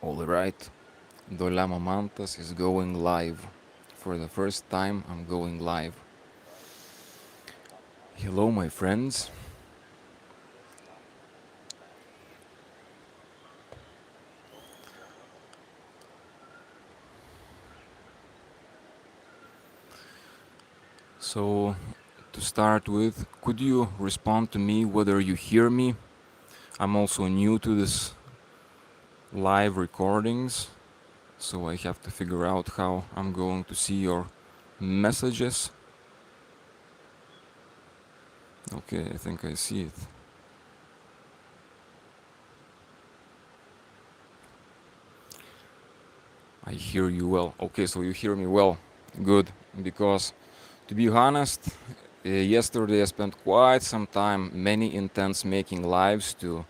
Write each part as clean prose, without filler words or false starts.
Alright, Dolama Mantas is going live. For the first time, I'm going live. Hello, my friends. So, to start with, could you respond to me whether you hear me? I'm also new to this live recordings, so I have to figure out how I'm going to see your messages. Okay, I think I see it. I hear you well. Okay, so you hear me well. Good, because to be honest, yesterday I spent quite some time, many intense making lives to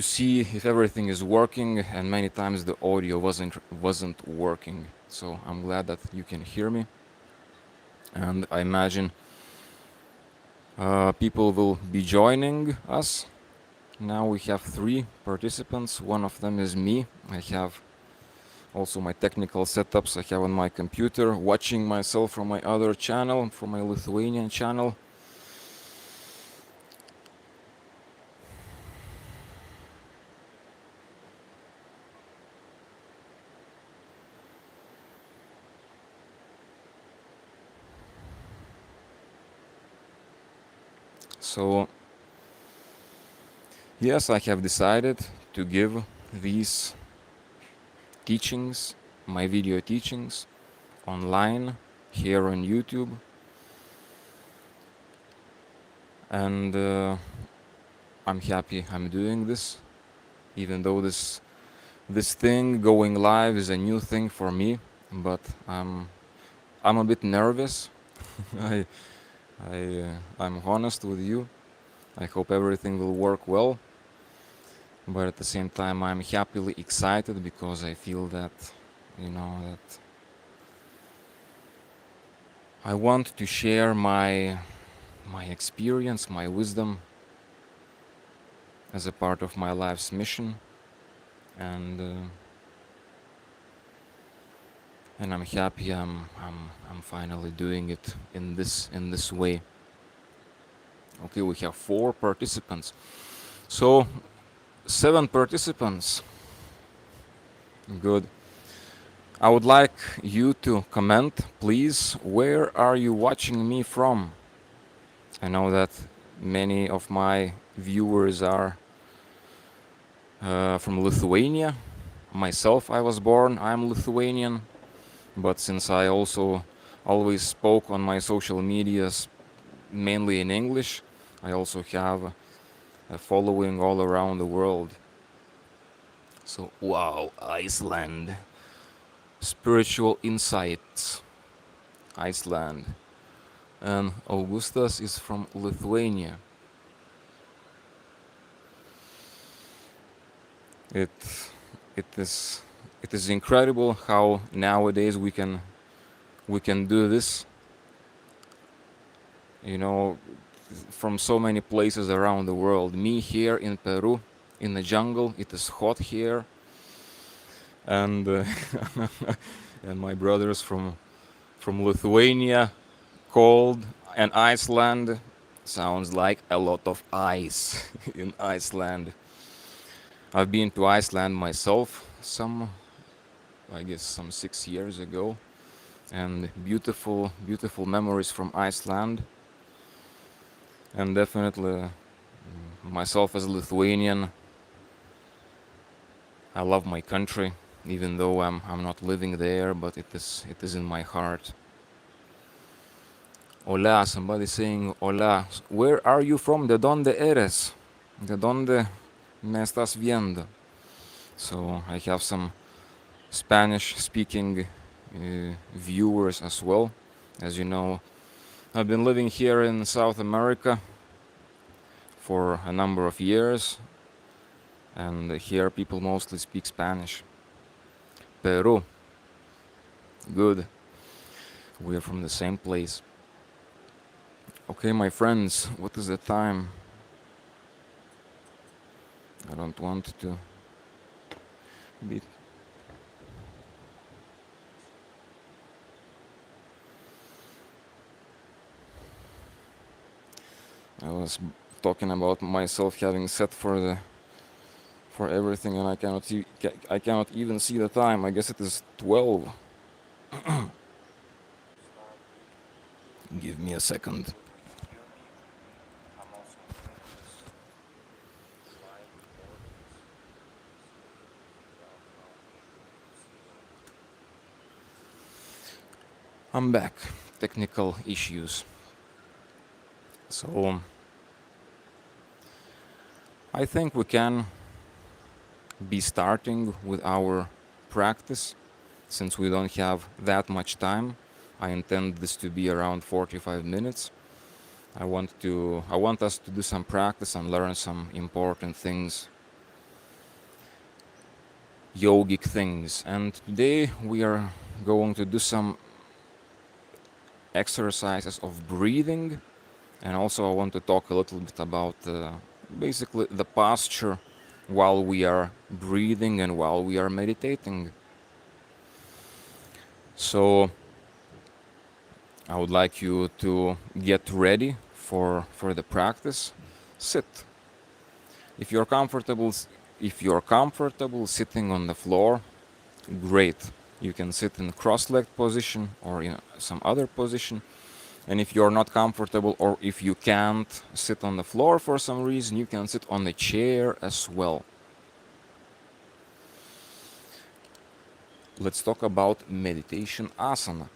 see if everything is working, and many times the audio wasn't working. So I'm glad that you can hear me, and I imagine people will be joining us. Now we have 3 participants. One of them is me. I have also my technical setups I have on my computer, watching myself from my other channel, from my Lithuanian channel. So yes, I have decided to give these teachings, my video teachings, online here on YouTube, and I'm happy I'm doing this, even though this thing going live is a new thing for me. But I'm a bit nervous. I I'm honest with you. I hope everything will work well, but at the same time I'm happily excited because I feel that, that I want to share my experience, my wisdom as a part of my life's mission, and and I'm happy I'm finally doing it in this way. Okay, we have 4 participants. So 7 participants. Good. I would like you to comment, please, where are you watching me from? I know that many of my viewers are from Lithuania. Myself, I was born, I'm Lithuanian, but since I also always spoke on my social medias mainly in English, I also have a following all around the world. So, wow, Iceland. Spiritual insights. Iceland. And Augustas is from Lithuania. It it is incredible how nowadays we can do this, you know, from so many places around the world. Me here in Peru, in the jungle, it is hot here, and and my brothers from Lithuania, cold, and Iceland sounds like a lot of ice in Iceland. I've been to Iceland myself, I guess some 6 years ago, and beautiful memories from Iceland. And definitely, myself as a Lithuanian, I love my country, even though I'm not living there, but it is in my heart. Hola, somebody saying hola. Where are you from? ¿De dónde eres? ¿De dónde me estás viendo? So I have some Spanish-speaking viewers as well. As you know, I've been living here in South America for a number of years, and here people mostly speak Spanish. Peru, good. We are from the same place. Okay, my friends, what is the time? I don't want to Be- I was talking about myself having set for everything, and I cannot even see the time. I guess it is 12. Give me a second. I'm back. Technical issues. So I think we can be starting with our practice since we don't have that much time. I intend this to be around 45 minutes. I want us to do some practice and learn some important things, yogic things. And today we are going to do some exercises of breathing, and also I want to talk a little bit about basically the posture while we are breathing and while we are meditating. So I would like you to get ready for the practice. Sit. If you're comfortable, if you're comfortable sitting on the floor, great. You can sit in cross-legged position or in some other position. And if you're not comfortable or if you can't sit on the floor for some reason, you can sit on a chair as well. Let's talk about meditation asana.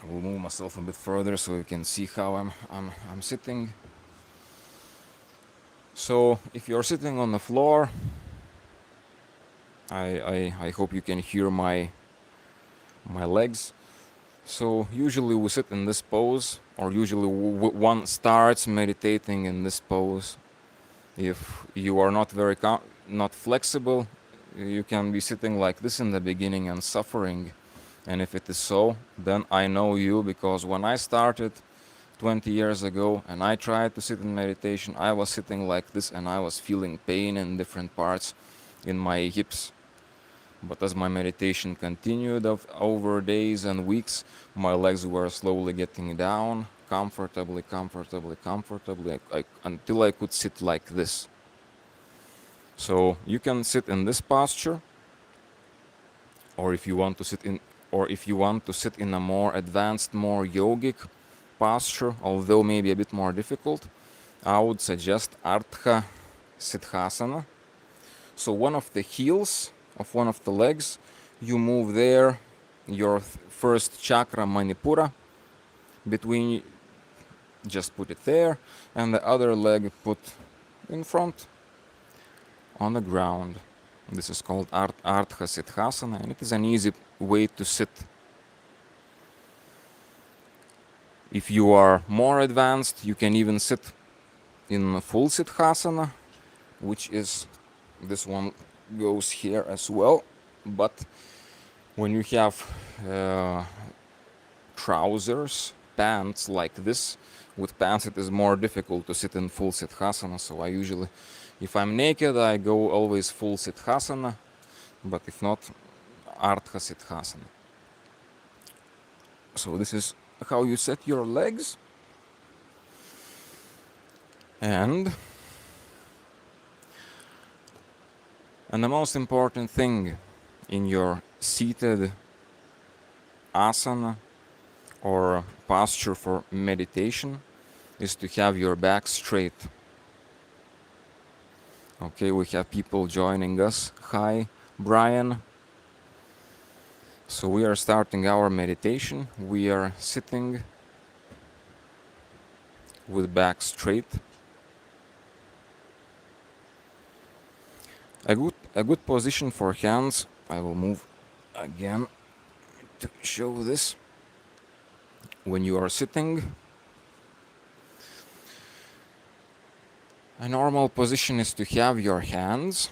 I will move myself a bit further so you can see how I'm sitting. So if you're sitting on the floor, I hope you can hear my legs. So usually we sit in this pose, or usually one starts meditating in this pose. If you are not not flexible, you can be sitting like this in the beginning and suffering. And if it is so, then I know you, because when I started 20 years ago and I tried to sit in meditation, I was sitting like this and I was feeling pain in different parts in my hips. But as my meditation continued over days and weeks, my legs were slowly getting down, comfortably, until I could sit like this. So you can sit in this posture, or if you want to sit in a more advanced, more yogic posture, although maybe a bit more difficult, I would suggest Ardha Siddhasana. So one of the heels of one of the legs, you move there, your first chakra Manipura, between, just put it there, and the other leg put in front on the ground. This is called Ardha Siddhasana, and it is an easy way to sit. If you are more advanced, you can even sit in full Siddhasana, which is, this one goes here as well. But when you have trousers, pants like this, with pants it is more difficult to sit in full Siddhasana. So I usually, if I'm naked, I go always full Siddhasana, but if not, Ardha Siddhasana. So this is how you set your legs. And the most important thing in your seated asana or posture for meditation is to have your back straight. Okay, we have people joining us. Hi, Brian. So we are starting our meditation. We are sitting with back straight. A good position for hands. I will move again to show this. When you are sitting, a normal position is to have your hands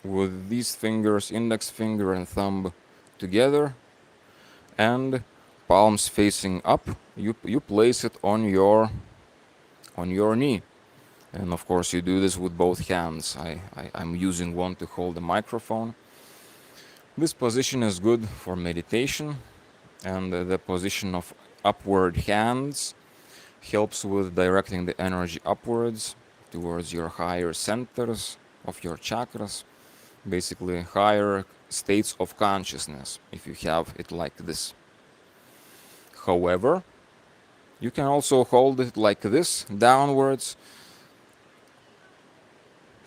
with these fingers, index finger and thumb, together, and palms facing up. You place it on your knee. And of course, you do this with both hands. I'm using one to hold the microphone. This position is good for meditation, and the position of upward hands helps with directing the energy upwards towards your higher centers of your chakras, basically higher states of consciousness, if you have it like this. However, you can also hold it like this, downwards,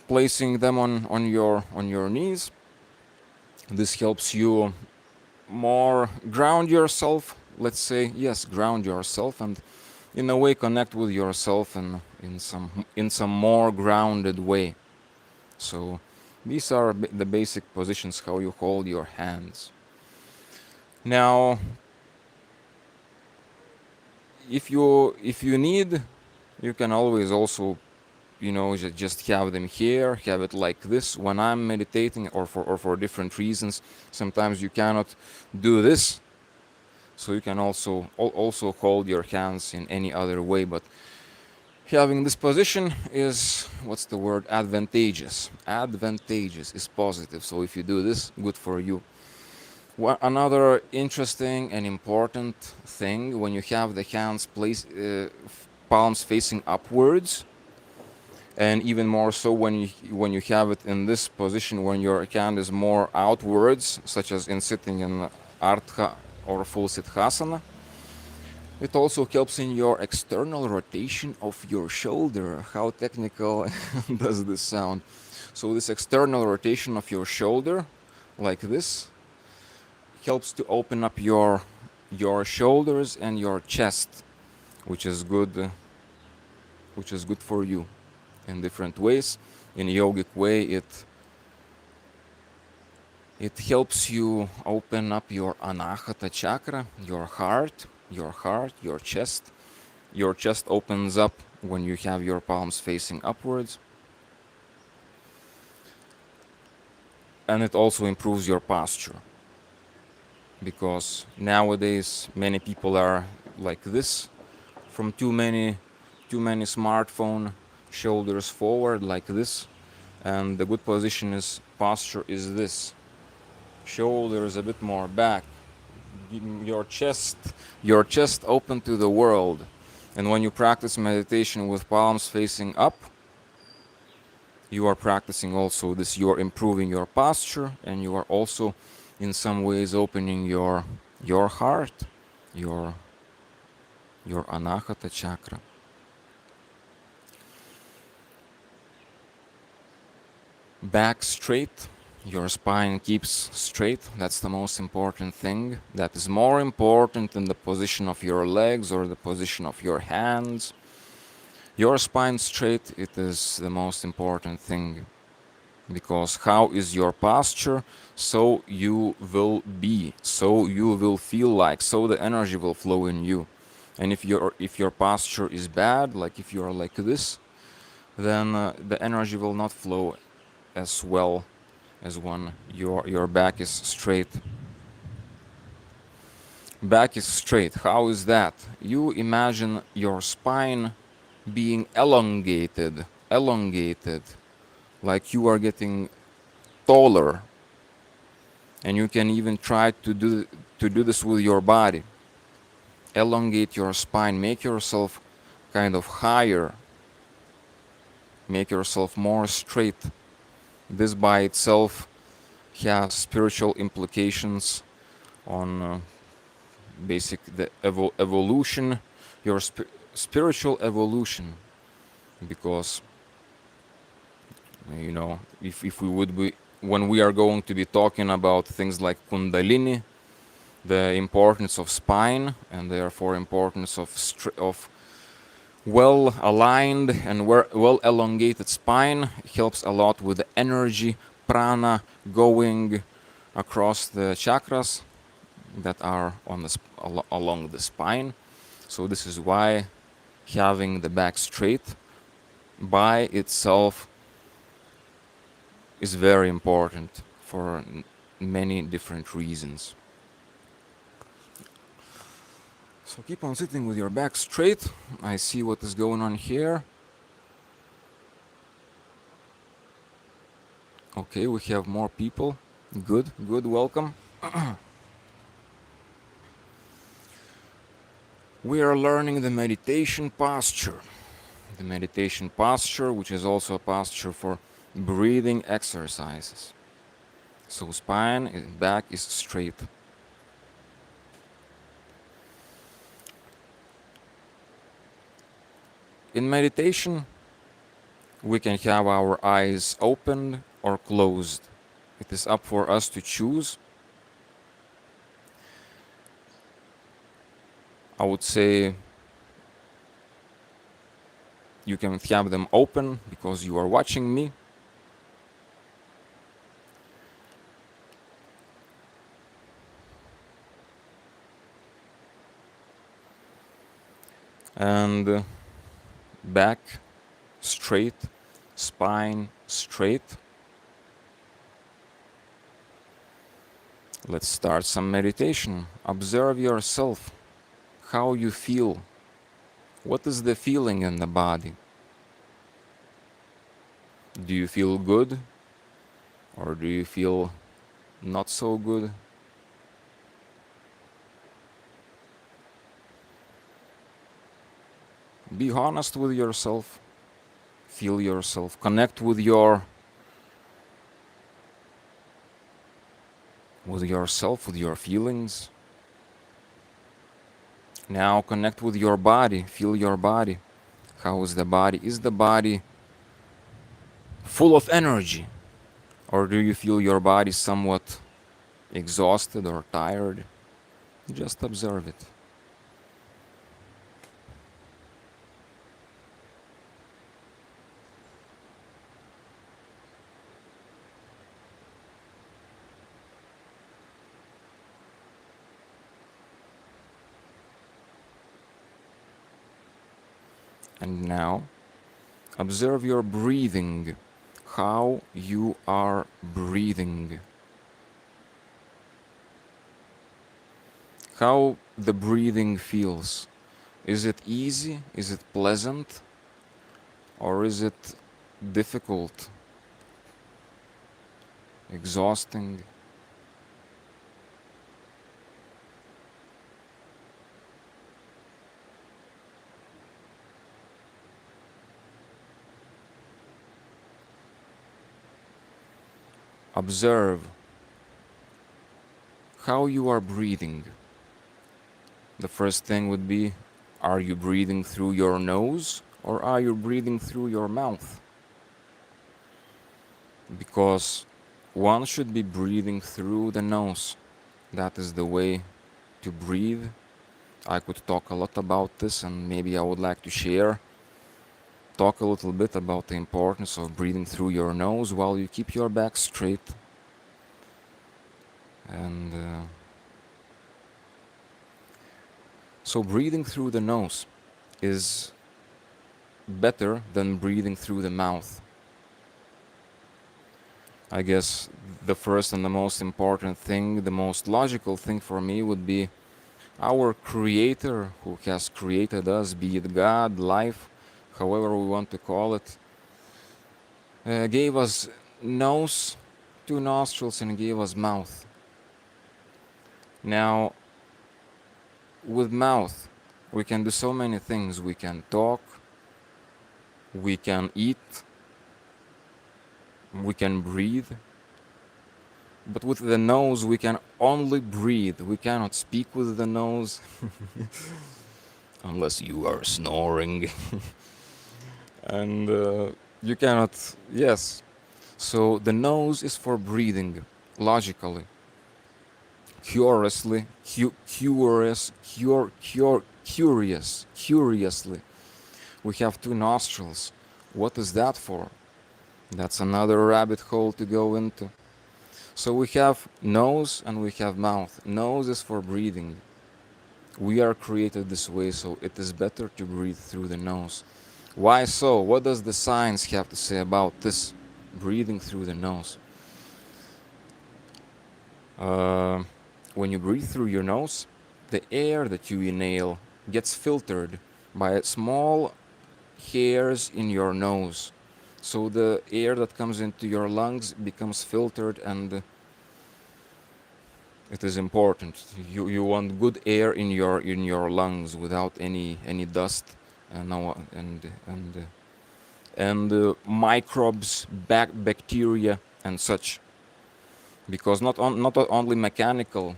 placing them on your knees. This helps you more ground yourself, let's say, yes, ground yourself, and in a way connect with yourself in some more grounded way. So these are the basic positions how you hold your hands. Now, if you need, you can always also, just have them here, have it like this when I'm meditating, or for different reasons. Sometimes you cannot do this, so you can also hold your hands in any other way, but having this position is, what's the word, advantageous. Advantageous is positive, so if you do this, good for you. Another interesting and important thing, when you have the hands palms facing upwards, and even more so when you have it in this position, when your hand is more outwards, such as in sitting in Ardha or full Siddhasana. It also helps in your external rotation of your shoulder. How technical does this sound? So this external rotation of your shoulder, like this, helps to open up your shoulders and your chest, which is good for you in different ways. In a yogic way, it helps you open up your anahata chakra, your heart, your chest. Your chest opens up when you have your palms facing upwards. And it also improves your posture, because nowadays many people are like this, from too many smartphone, shoulders forward like this. And the good posture is this, shoulders a bit more back, your chest open to the world. And when you practice meditation with palms facing up, you are practicing also this. You are improving your posture, and you are also in some ways opening your heart, your anahata chakra. Back straight, your spine keeps straight. That's the most important thing. That is more important than the position of your legs or the position of your hands. Your spine straight, it is the most important thing, because how is your posture, so you will be, so you will feel like, so the energy will flow in you. And if your posture is bad, like if you are like this, then the energy will not flow as well as when your back is straight. Back is straight. How is that? You imagine your spine being elongated, like you are getting taller. And you can even try to do this with your body. Elongate your spine, make yourself kind of higher, make yourself more straight. This by itself has spiritual implications on the evolution, your spiritual evolution, because if we would be, when we are going to be talking about things like Kundalini, the importance of spine, and therefore importance of well aligned and well elongated spine, helps a lot with the energy, prana, going across the chakras that are along the spine. So this is why having the back straight by itself is very important for many different reasons. So keep on sitting with your back straight. I see what is going on here. Okay, we have more people. Good, good, welcome. We are learning the meditation posture. The meditation posture, which is also a posture for breathing exercises. So spine and back is straight. In meditation, we can have our eyes open or closed. It is up for us to choose. I would say you can have them open because you are watching me. And back straight, spine straight. Let's start some meditation. Observe yourself, how you feel. What is the feeling in the body? Do you feel good? Or do you feel not so good? Be honest with yourself. Feel yourself. Connect with yourself, with your feelings. Now connect with your body. Feel your body. How is the body? Is the body full of energy? Or do you feel your body somewhat exhausted or tired? Just observe it. And now, observe your breathing, how you are breathing. How the breathing feels. Is it easy? Is it pleasant? Or is it difficult? Exhausting? Observe how you are breathing. The first thing would be, are you breathing through your nose or are you breathing through your mouth? Because one should be breathing through the nose. That is the way to breathe. I could talk a lot about this, and maybe I would like to talk a little bit about the importance of breathing through your nose while you keep your back straight. And so breathing through the nose is better than breathing through the mouth. I guess the first and the most important thing, the most logical thing for me would be our Creator who has created us, be it God, life, however we want to call it, gave us nose, two nostrils, and gave us mouth. Now, with mouth, we can do so many things. We can talk, we can eat, we can breathe. But with the nose, we can only breathe. We cannot speak with the nose unless you are snoring. And you cannot, yes. So the nose is for breathing, logically. Curiously, curiously. We have two nostrils. What is that for? That's another rabbit hole to go into. So we have nose and we have mouth. Nose is for breathing. We are created this way, so it is better to breathe through the nose. Why so? What does the science have to say about this? Breathing through the nose. When you breathe through your nose, the air that you inhale gets filtered by small hairs in your nose. So the air that comes into your lungs becomes filtered, and it is important. You want good air in your lungs without any dust, and no and microbes, bacteria, and such. Because not only mechanical.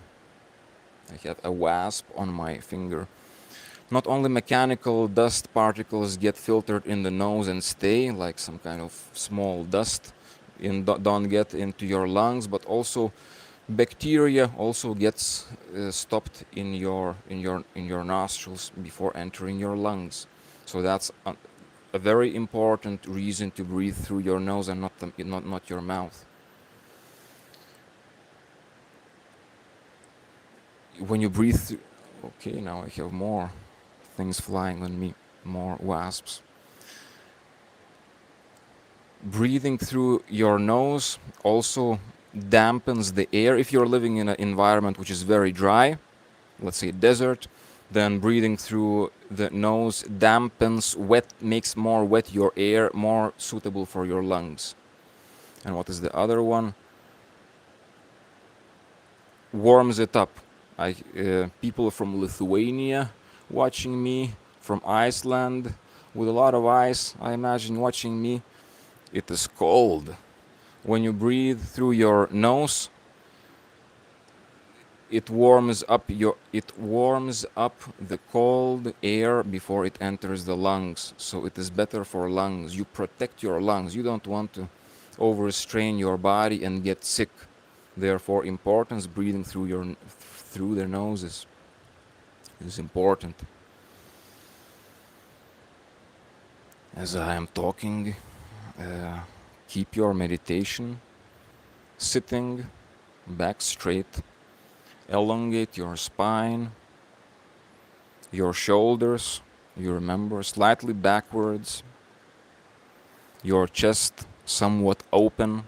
I have a wasp on my finger. Not only mechanical dust particles get filtered in the nose and stay, like some kind of small dust, don't get into your lungs, but also bacteria also gets stopped in your nostrils before entering your lungs. So that's a very important reason to breathe through your nose and not your mouth. When you breathe through, okay, now I have more things flying on me, more wasps. Breathing through your nose also dampens the air. If you're living in an environment which is very dry, let's say desert, then breathing through the nose dampens, makes more wet your air, more suitable for your lungs. And what is the other one? Warms it up. People from Lithuania watching me, from Iceland, with a lot of ice, I imagine, watching me. It is cold. When you breathe through your nose, it warms up the cold air before it enters the lungs. So it is better for lungs. You protect your lungs. You don't want to overstrain your body and get sick. Therefore, importance breathing through their noses is important. As I am talking, keep your meditation sitting back straight. Elongate your spine, your shoulders, you remember, slightly backwards, your chest somewhat open.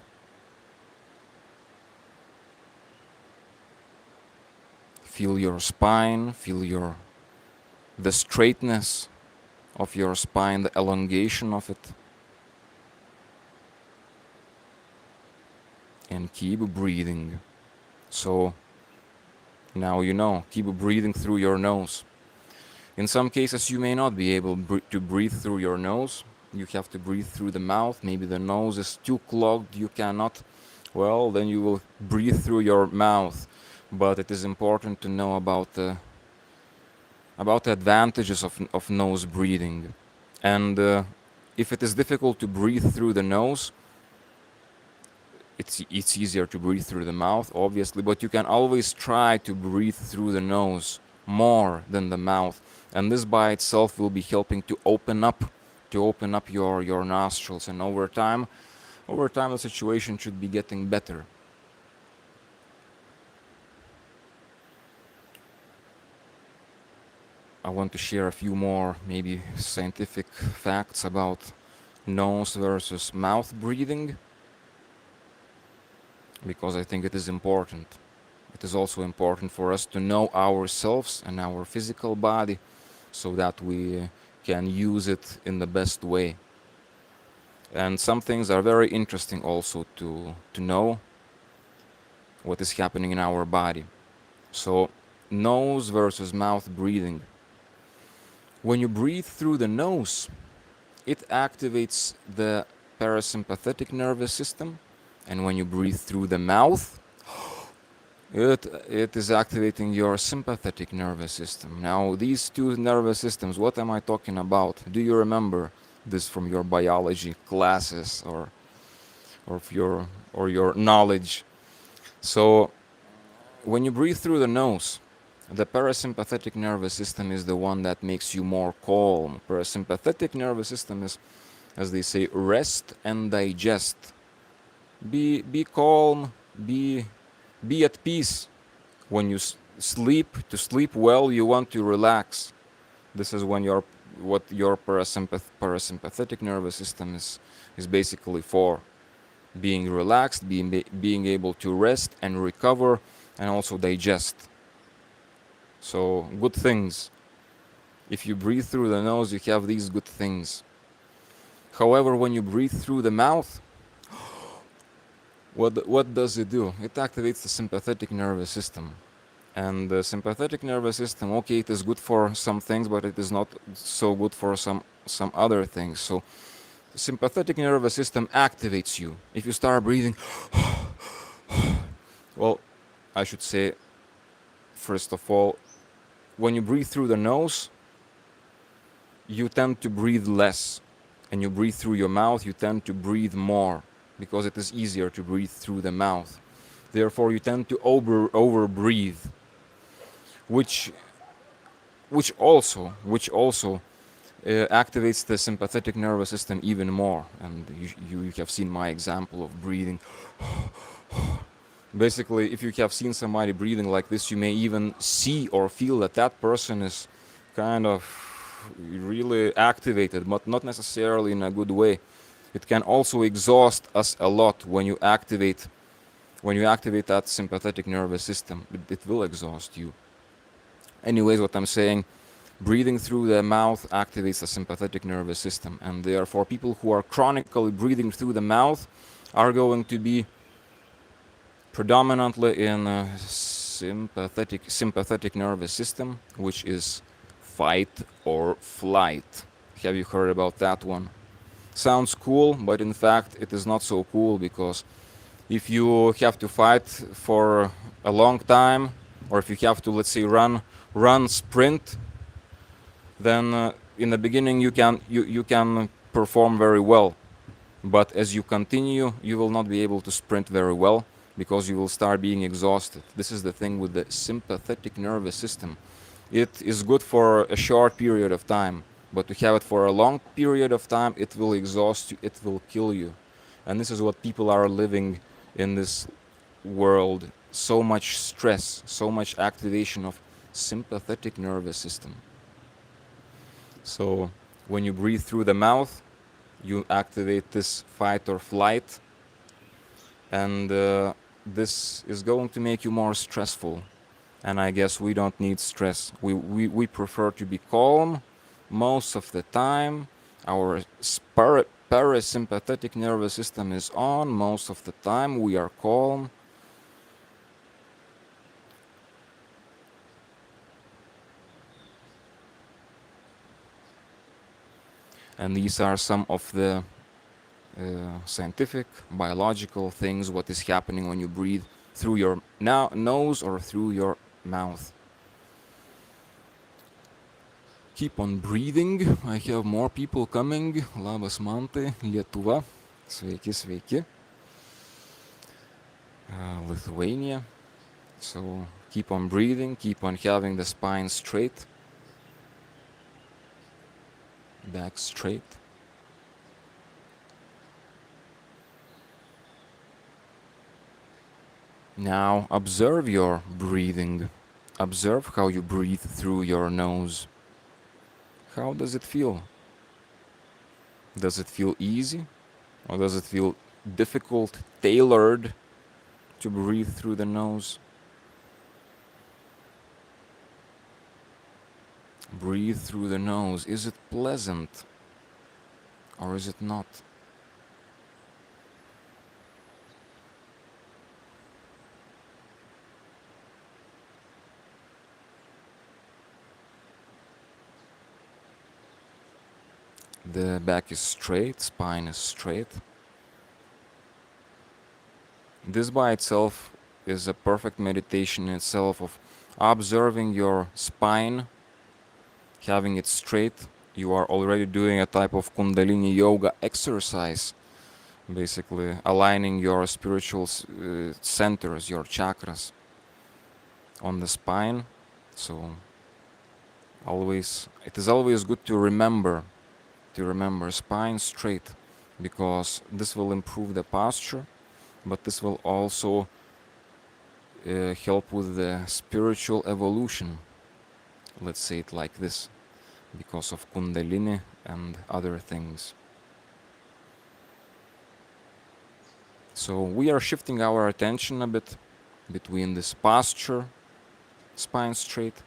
Feel your spine, feel the straightness of your spine, the elongation of it. And keep breathing. So now you know, keep breathing through your nose. In some cases, you may not be able to breathe through your nose. You have to breathe through the mouth. Maybe the nose is too clogged, you cannot. Well, then you will breathe through your mouth. But it is important to know about the advantages of nose breathing. And if it is difficult to breathe through the nose, it's easier to breathe through the mouth, obviously, but you can always try to breathe through the nose more than the mouth. And this by itself will be helping to open up your nostrils. And over time, the situation should be getting better. I want to share a few more, maybe scientific facts about nose versus mouth breathing, because I think it is important. It is also important for us to know ourselves and our physical body so that we can use it in the best way. And some things are very interesting also to know what is happening in our body. So, nose versus mouth breathing. When you breathe through the nose, it activates the parasympathetic nervous system, and when you breathe through the mouth, it is activating your sympathetic nervous system. Now, these two nervous systems, what am I talking about? Do you remember this from your biology classes or your knowledge? So, when you breathe through the nose, the parasympathetic nervous system is the one that makes you more calm. Parasympathetic nervous system is, as they say, rest and digest. Be calm, be at peace. When you sleep, to sleep well, you want to relax. This is when your parasympathetic nervous system is basically for. Being relaxed, being able to rest and recover, and also digest. So, good things. If you breathe through the nose, you have these good things. However, when you breathe through the mouth, what does it do? It activates the sympathetic nervous system. And the sympathetic nervous system, okay, it is good for some things, but it is not so good for some other things. So the sympathetic nervous system activates you. If you start breathing, well, I should say, first of all, when you breathe through the nose, you tend to breathe less. And you breathe through your mouth, you tend to breathe more because it is easier to breathe through the mouth. Therefore, you tend to over breathe, which which also activates the sympathetic nervous system even more. And you have seen my example of breathing. Basically, if you have seen somebody breathing like this, you may even see or feel that that person is kind of really activated, but not necessarily in a good way. It can also exhaust us a lot when you activate that sympathetic nervous system. It will exhaust you. Anyways, what I'm saying, breathing through the mouth activates the sympathetic nervous system, and therefore people who are chronically breathing through the mouth are going to be predominantly in a sympathetic nervous system, which is fight or flight. Have you heard about that one? Sounds cool, but in fact it is not so cool, because if you have to fight for a long time, or if you have to, let's say, run sprint, then in the beginning you can perform very well, but as you continue you will not be able to sprint very well, because you will start being exhausted. This is the thing with the sympathetic nervous system. It is good for a short period of time, but to have it for a long period of time, it will exhaust you, it will kill you. And this is what people are living in this world. So much stress, so much activation of sympathetic nervous system. So when you breathe through the mouth, you activate this fight or flight, and this is going to make you more stressful. And I guess we don't need stress. We prefer to be calm most of the time. Our parasympathetic nervous system is on most of the time. We are calm. And these are some of the scientific, biological things, what is happening when you breathe through your nose or through your mouth. Keep on breathing. I have more people coming. Labas Mantai, Lietuva. Sveiki, sveiki. Lithuania. So keep on breathing, keep on having the spine straight, back straight. Now observe your breathing. Observe how you breathe through your nose. How does it feel? Does it feel easy? Or does it feel difficult, tailored to breathe through the nose? Breathe through the nose. Is it pleasant? Or is it not? The back is straight, spine is straight. This by itself is a perfect meditation in itself of observing your spine, having it straight. You are already doing a type of Kundalini yoga exercise, basically aligning your spiritual centers, your chakras on the spine. So it is always good to remember spine straight, because this will improve the posture, but this will also help with the spiritual evolution, let's say it like this, because of Kundalini and other things. So we are shifting our attention a bit between this posture, spine straight,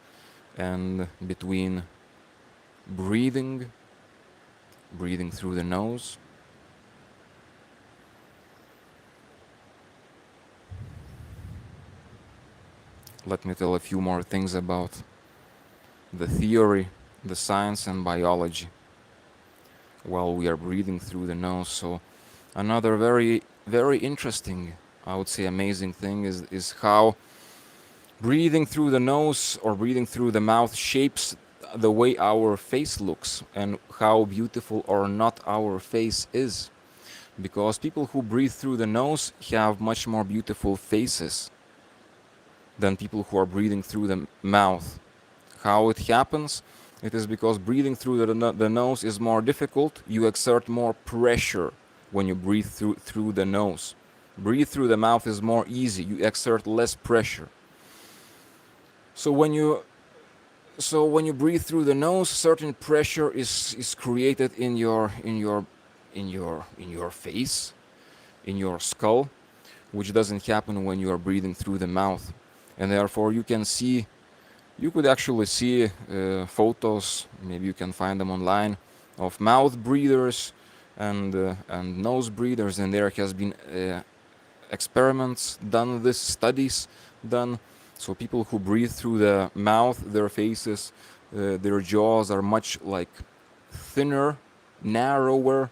and between breathing breathing through the nose. Let me tell a few more things about the theory, the science, and biology while we are breathing through the nose. So, another very, very interesting, I would say amazing thing is how breathing through the nose or breathing through the mouth shapes the way our face looks and how beautiful or not our face is. Because people who breathe through the nose have much more beautiful faces than people who are breathing through the mouth. How it happens? It is because breathing through the nose is more difficult. You exert more pressure when you breathe through the nose. Breathe through the mouth is more easy. You exert less pressure. So when you breathe through the nose, certain pressure is created in your face, in your skull, which doesn't happen when you are breathing through the mouth. And therefore you could actually see photos, maybe you can find them online, of mouth breathers and nose breathers, and there has been experiments done, this studies done. So people who breathe through the mouth, their faces, their jaws are much like thinner, narrower,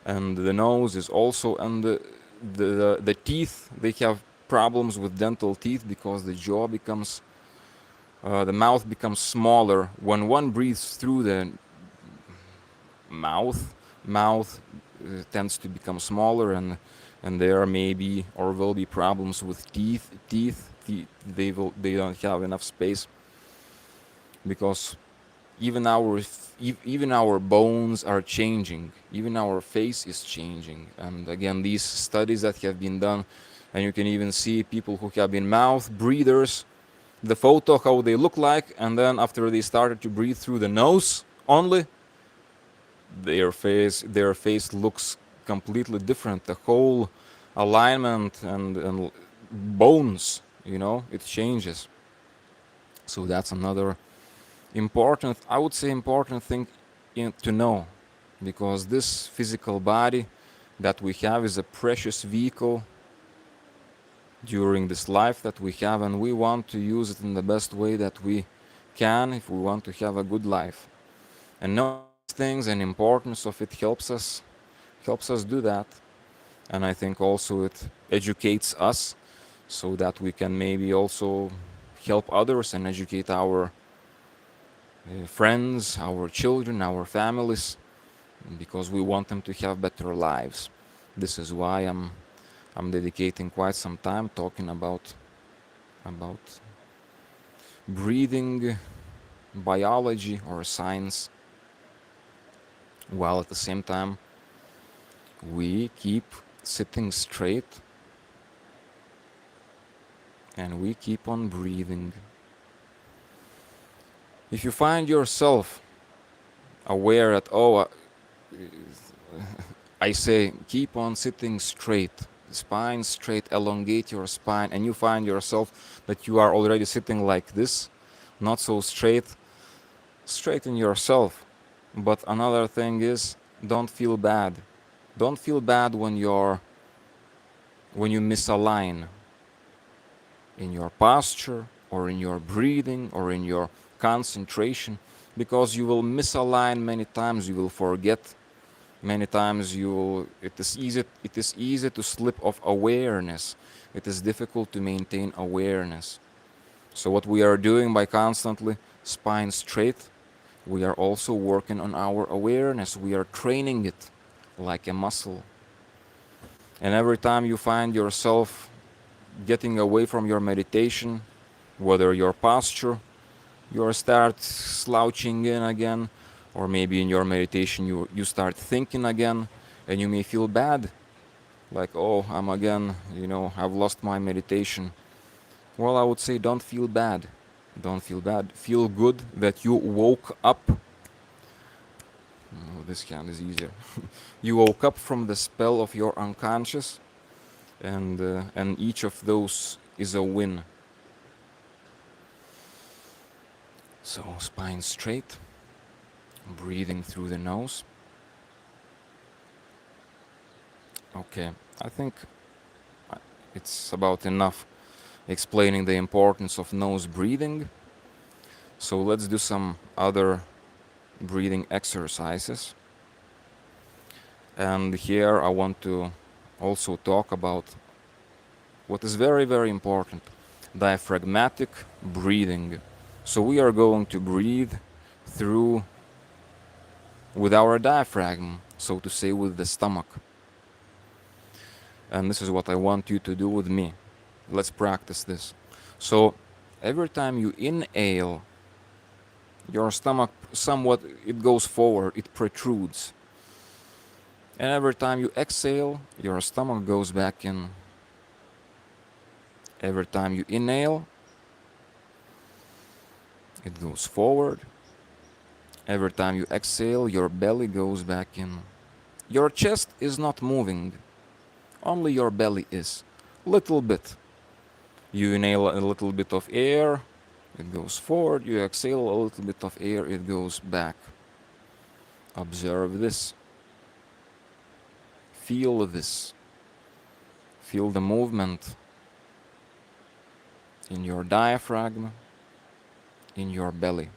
and the nose is also, and the teeth, they have problems with dental teeth because the jaw becomes the mouth becomes smaller when one breathes through the mouth tends to become smaller, and there may be or will be problems with teeth. They don't have enough space because even our bones are changing, even our face is changing. And again, these studies that have been done, and you can even see people who have been mouth breathers, the photo how they look like, and then after they started to breathe through the nose only, their face looks completely different. The whole alignment and bones, it changes. So that's another important, I would say, important thing to know, because this physical body that we have is a precious vehicle during this life that we have, and we want to use it in the best way that we can if we want to have a good life. And knowing these things and importance of it helps us do that. And I think also it educates us so that we can maybe also help others and educate our friends, our children, our families, because we want them to have better lives. This is why I'm dedicating quite some time talking about breathing, biology or science, while at the same time we keep sitting straight and we keep on breathing. If you find yourself aware that, I say keep on sitting straight, spine straight, elongate your spine, and you find yourself that you are already sitting like this, not so straight, straighten yourself. But another thing is, don't feel bad. Don't feel bad when you misalign in your posture or in your breathing or in your concentration, because you will misalign many times, you will forget many times, it is easy to slip off awareness. It is difficult to maintain awareness. So what we are doing by constantly spine straight, we are also working on our awareness. We are training it like a muscle. And every time you find yourself getting away from your meditation, whether your posture, you start slouching in again, or maybe in your meditation you start thinking again, and you may feel bad, like, I'm again, I've lost my meditation. Well, I would say don't feel bad. Don't feel bad. Feel good that you woke up. This hand is easier. You woke up from the spell of your unconscious, and each of those is a win. So spine straight, breathing through the nose. Okay, I think it's about enough explaining the importance of nose breathing. So let's do some other breathing exercises. And here I want to also talk about what is very, very important: diaphragmatic breathing. So we are going to breathe through with our diaphragm, so to say, with the stomach. And this is what I want you to do with me. Let's practice this. So every time you inhale, your stomach somewhat it goes forward, it protrudes. And every time you exhale, your stomach goes back in. Every time you inhale, it goes forward. Every time you exhale, your belly goes back in. Your chest is not moving, only your belly is. Little bit. You inhale a little bit of air, it goes forward. You exhale a little bit of air, it goes back. Observe this. Feel this. Feel the movement in your diaphragm, in your belly.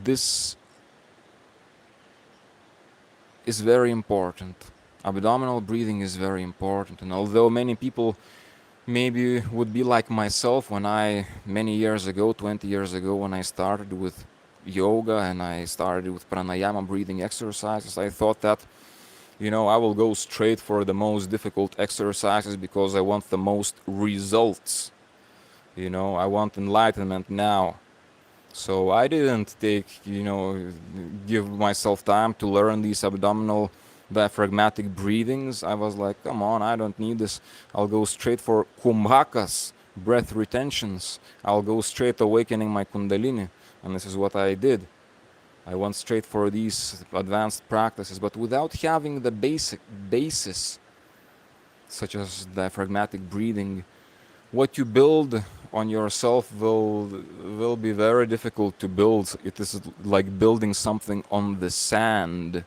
This is very important. Abdominal breathing is very important. And although many people maybe would be like myself when many years ago, 20 years ago, when I started with yoga and I started with pranayama breathing exercises, I thought that, I will go straight for the most difficult exercises because I want the most results. I want enlightenment now. So I didn't give myself time to learn these abdominal diaphragmatic breathings. I was like, come on, I don't need this. I'll go straight for kumbhakas, breath retentions. I'll go straight awakening my Kundalini. And this is what I did. I went straight for these advanced practices, but without having the basic basis, such as diaphragmatic breathing, what you build on yourself will be very difficult to build. It is like building something on the sand,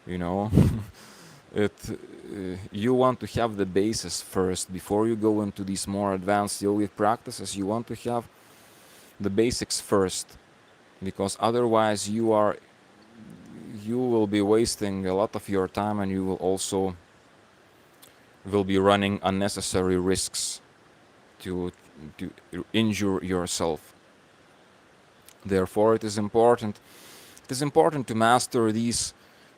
you know. it You want to have the basis first before you go into these more advanced yogic practices. You want to have the basics first, because otherwise you will be wasting a lot of your time, and you will be running unnecessary risks to injure yourself. Therefore, it is important to master these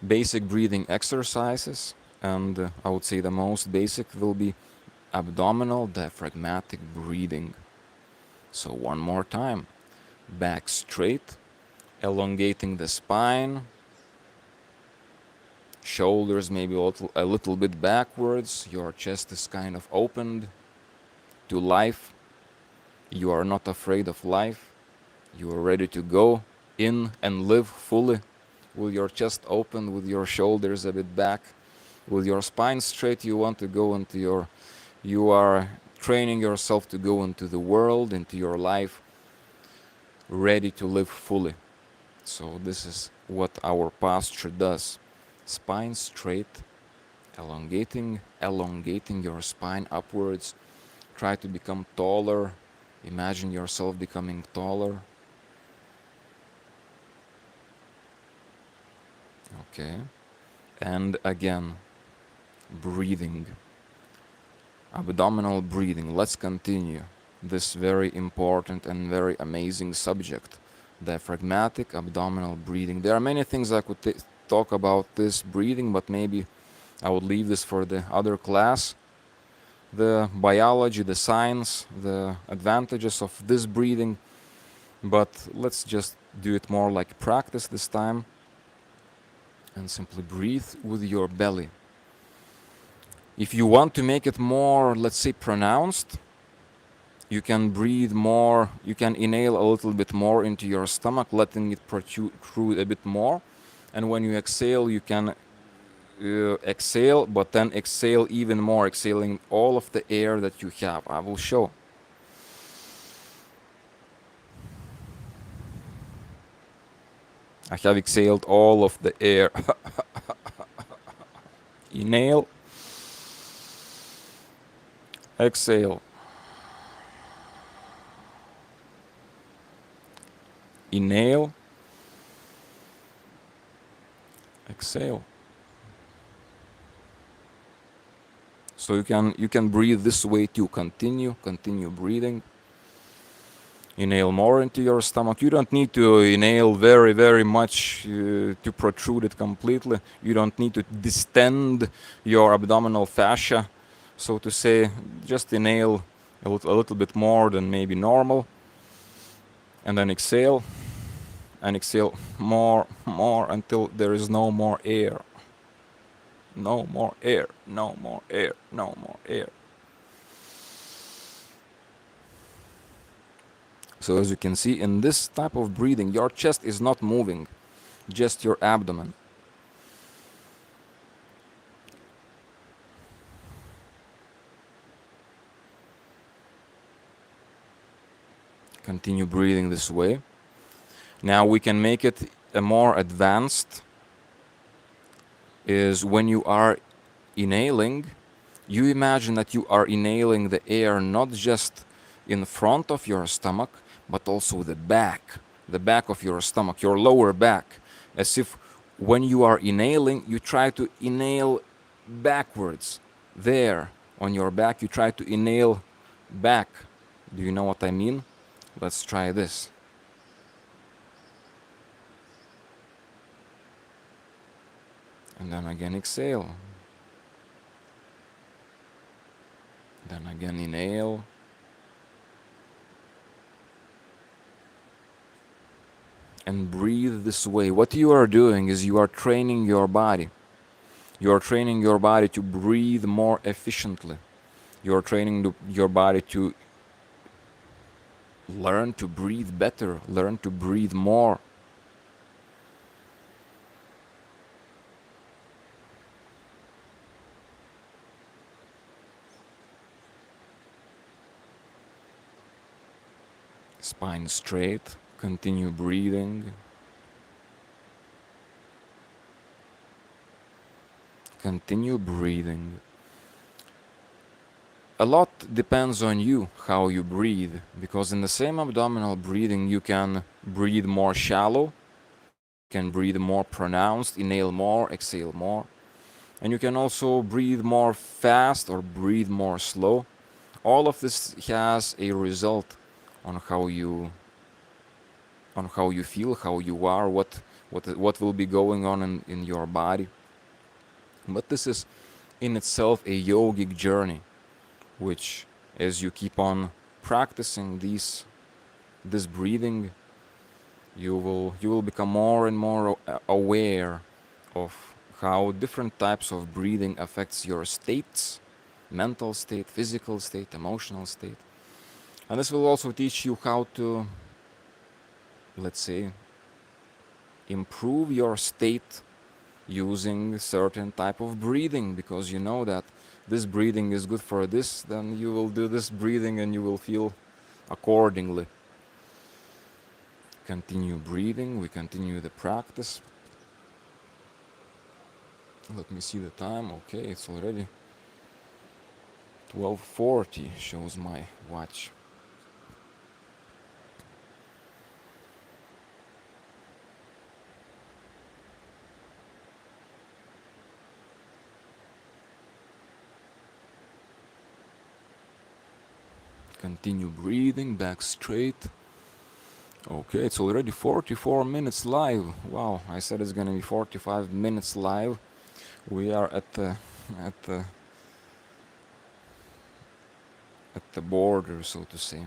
basic breathing exercises, and I would say the most basic will be abdominal diaphragmatic breathing. So one more time: back straight, elongating the spine, shoulders maybe a little bit backwards, your chest is kind of opened to life. You are not afraid of life. You are ready to go in and live fully, with your chest open, with your shoulders a bit back, with your spine straight. You are training yourself to go into the world, into your life, ready to live fully. So this is what our posture does. Spine straight, elongating your spine upwards. Try to become taller. Imagine yourself becoming taller. Okay. And again, breathing. Abdominal breathing. Let's continue this very important and very amazing subject. Diaphragmatic abdominal breathing. There are many things I could talk about this breathing, but maybe I would leave this for the other class. The biology, the science, the advantages of this breathing, but let's just do it more like practice this time, and simply breathe with your belly. If you want to make it more, let's say, pronounced, you can breathe more, you can inhale a little bit more into your stomach, letting it protrude a bit more, and when you exhale, you can exhale, but then exhale even more, exhaling all of the air that you have. I will show. I have exhaled all of the air. Inhale, exhale. Inhale, exhale. So you can breathe this way too. Continue breathing. Inhale more into your stomach. You don't need to inhale very much to protrude it completely. You don't need to distend your abdominal fascia, so to say. Just inhale a little bit more than maybe normal, and then exhale, and exhale more until there is no more air. No more air, no more air, no more air. So as you can see, in this type of breathing, your chest is not moving, just your abdomen. Continue breathing this way. Now we can make it a more advanced, is when you are inhaling, you imagine that you are inhaling the air not just in front of your stomach, but also the back of your stomach, your lower back, as if when you are inhaling, you try to inhale backwards. There, on your back, you try to inhale back. Do you know what I mean? Let's try this. And then again exhale. Then again inhale. And breathe this way. What you are doing is you are training your body. You are training your body to breathe more efficiently. You are training your body to learn to breathe better, learn to breathe more. Spine straight, continue breathing. Continue breathing. A lot depends on you, how you breathe, because in the same abdominal breathing you can breathe more shallow, you can breathe more pronounced, inhale more, exhale more, and you can also breathe more fast or breathe more slow. All of this has a result on how you feel, how you are, what will be going on in your body. But this is in itself a yogic journey, which, as you keep on practicing this breathing, you will become more and more aware of how different types of breathing affects your states, mental state, physical state, emotional state. And this will also teach you how to, let's say, improve your state using certain type of breathing, because you know that this breathing is good for this, then you will do this breathing and you will feel accordingly. Continue breathing. We continue the practice. Let me see the time. Okay, it's already 12:40, shows my watch. Continue breathing, back straight. Okay, it's already 44 minutes live. Wow, I said it's gonna be 45 minutes live. We are at the at the at the border, so to say.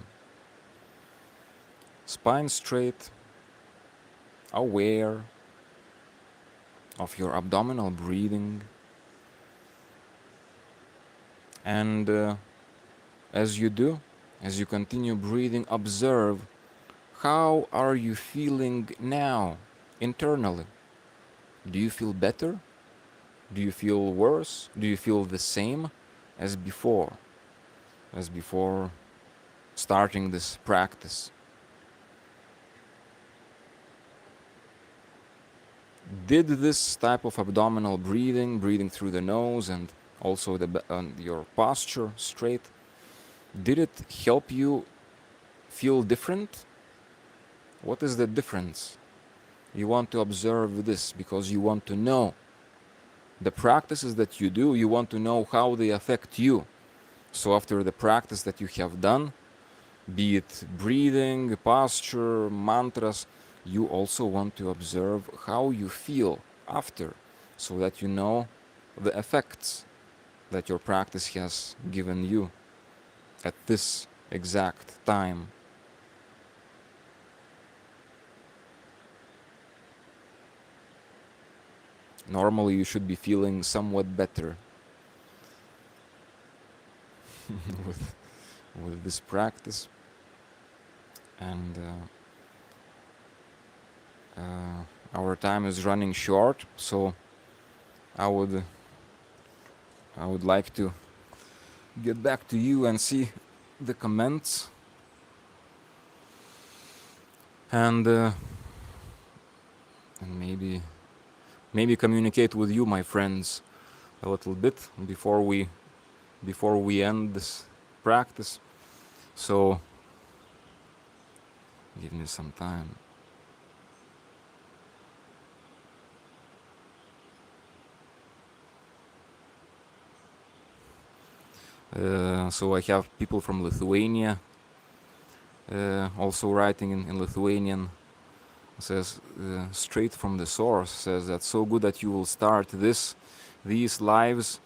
Spine straight, aware of your abdominal breathing, and as you continue breathing, observe how are you feeling now internally. Do you feel better? Do you feel worse? Do you feel the same as before starting this practice? did this type of abdominal breathing, breathing through the nose, and also your posture straight, did it help you feel different? What is the difference? You want to observe this because you want to know the practices that you do, you want to know how they affect you. So after the practice that you have done, be it breathing, posture, mantras, you also want to observe how you feel after, so that you know the effects that your practice has given you at this exact time. Normally you should be feeling somewhat better with, with this practice. And our time is running short, so I would like to get back to you and see the comments, and maybe communicate with you, my friends, a little bit before we end this practice. So give me some time. So I have people from Lithuania also writing in Lithuanian. Says straight from the source, says that so good that you will start these lives.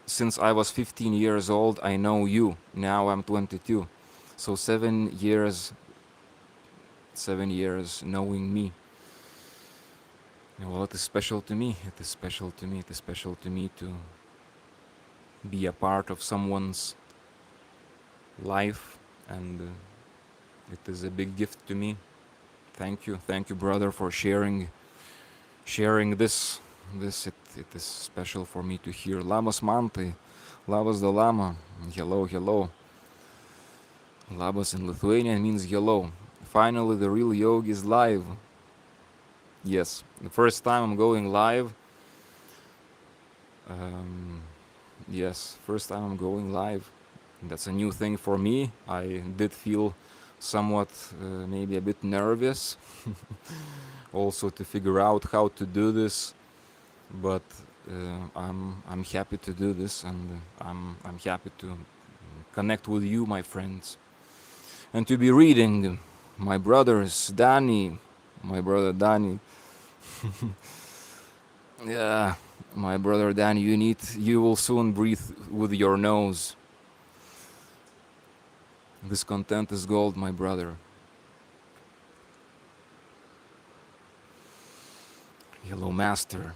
Since I was 15 years old, I know you. Now I'm 22. So 7 years knowing me. Well, it is special to me. It is special to me. It is special to me to be a part of someone's life, and it is a big gift to me. Thank you, brother, for sharing this. It is special for me to hear. Labas mantai, labas dalama, hello. Labas in Lithuanian means hello. Finally, the real yogi is live. Yes, the first time I'm going live. Yes, first time I'm going live. That's a new thing for me. I did feel somewhat maybe a bit nervous also to figure out how to do this, but I'm happy to do this, and I'm happy to connect with you, my friends, and to be reading my brothers, my brother Danny. Yeah, my brother Danny, you will soon breathe with your nose. This content is gold, my brother. Hello, master.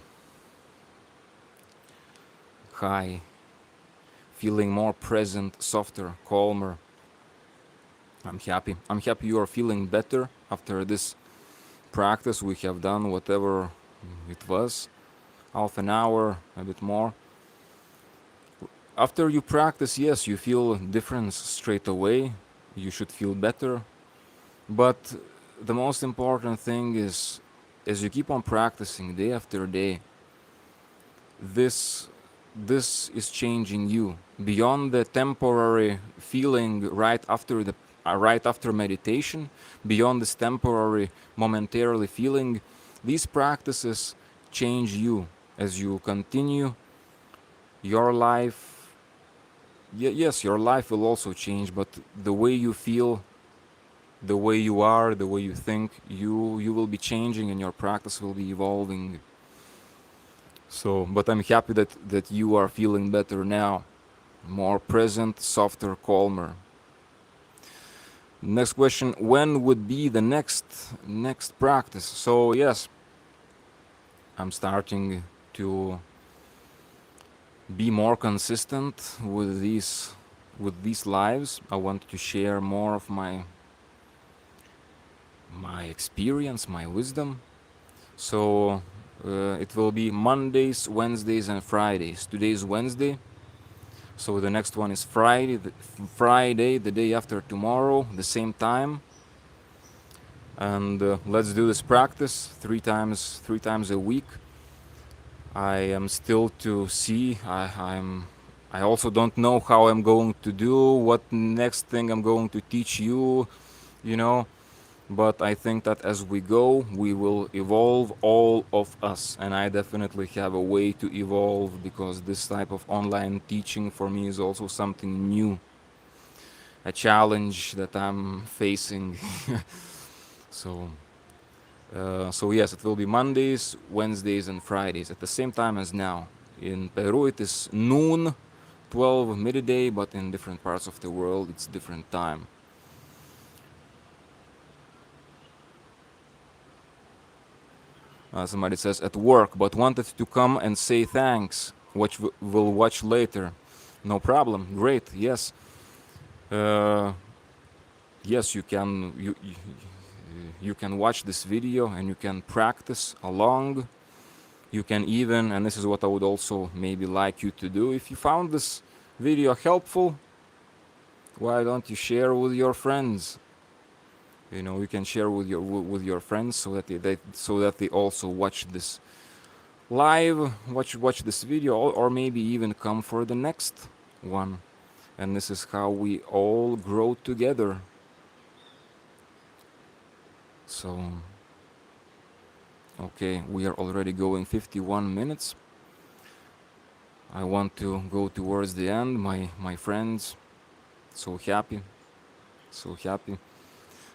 Hi. Feeling more present, softer, calmer. I'm happy. I'm happy you are feeling better after this practice we have done, whatever it was. Half an hour, a bit more. After you practice, yes, you feel difference straight away. You should feel better. But the most important thing is, as you keep on practicing day after day, this is changing you beyond the temporary feeling right after meditation. Beyond this temporary, momentarily feeling, these practices change you as you continue your life. Yes, your life will also change, but the way you feel, the way you are, the way you think, you will be changing, and your practice will be evolving. So, but I'm happy that you are feeling better now, more present, softer, calmer. Next question: when would be the next practice? So yes, I'm starting to be more consistent with these lives. I want to share more of my experience, my wisdom. So it will be Mondays, Wednesdays, and Fridays. Today is Wednesday, so the next one is Friday. The day after tomorrow, the same time. And let's do this practice three times a week. I am still to see. I also don't know how I'm going to do, what next thing I'm going to teach you, you know. But I think that as we go, we will evolve, all of us. And I definitely have a way to evolve, because this type of online teaching for me is also something new, a challenge that I'm facing. So so yes, it will be Mondays, Wednesdays, and Fridays at the same time as now. In Peru, it is noon, 12 midday, but in different parts of the world, it's different time. Somebody says at work, but wanted to come and say thanks. Which will watch later. No problem. Great. Yes. Uh, yes, you can. You can watch this video and you can practice along. You can even, and this is what I would also maybe like you to do, if you found this video helpful, why don't you share with your friends? You know, you can share with your friends, so that they also watch this live, watch this video, or maybe even come for the next one. And this is how we all grow together. So okay, we are already going 51 minutes. I want to go towards the end, my friends. So happy, so happy.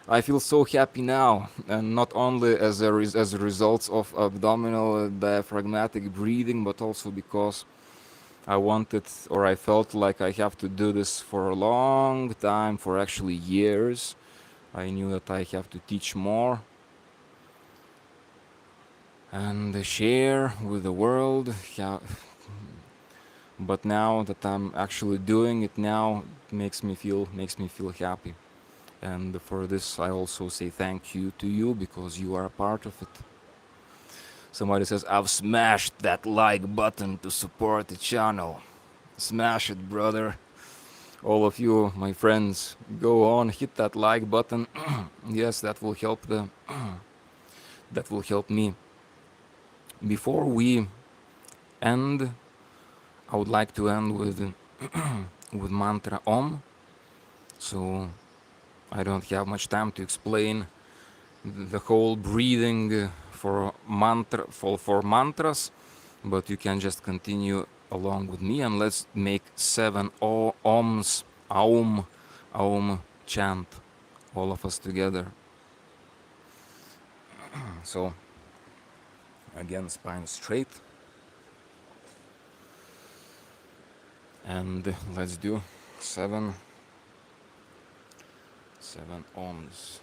I feel so happy now, and not only as as a result of abdominal diaphragmatic breathing, but also because I wanted, or I felt like I have to do this for a long time, for actually years. I knew that I have to teach more and share with the world. But now that I'm actually doing it now, it makes me feel happy. And for this, I also say thank you to you, because you are a part of it. Somebody says, I've smashed that like button to support the channel. Smash it, brother. All of you, my friends, go on, hit that like button. Yes, that will help that will help me. Before we end, I would like to end with with mantra Om. So I don't have much time to explain the whole breathing for mantras, but you can just continue along with me, and let's make 7 ohms, aum chant, all of us together. So again, spine straight, and let's do 7 ohms.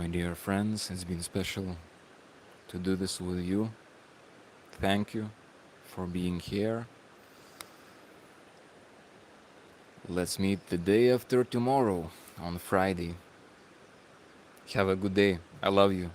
My dear friends, it's been special to do this with you. Thank you for being here. Let's meet the day after tomorrow on Friday. Have a good day. I love you.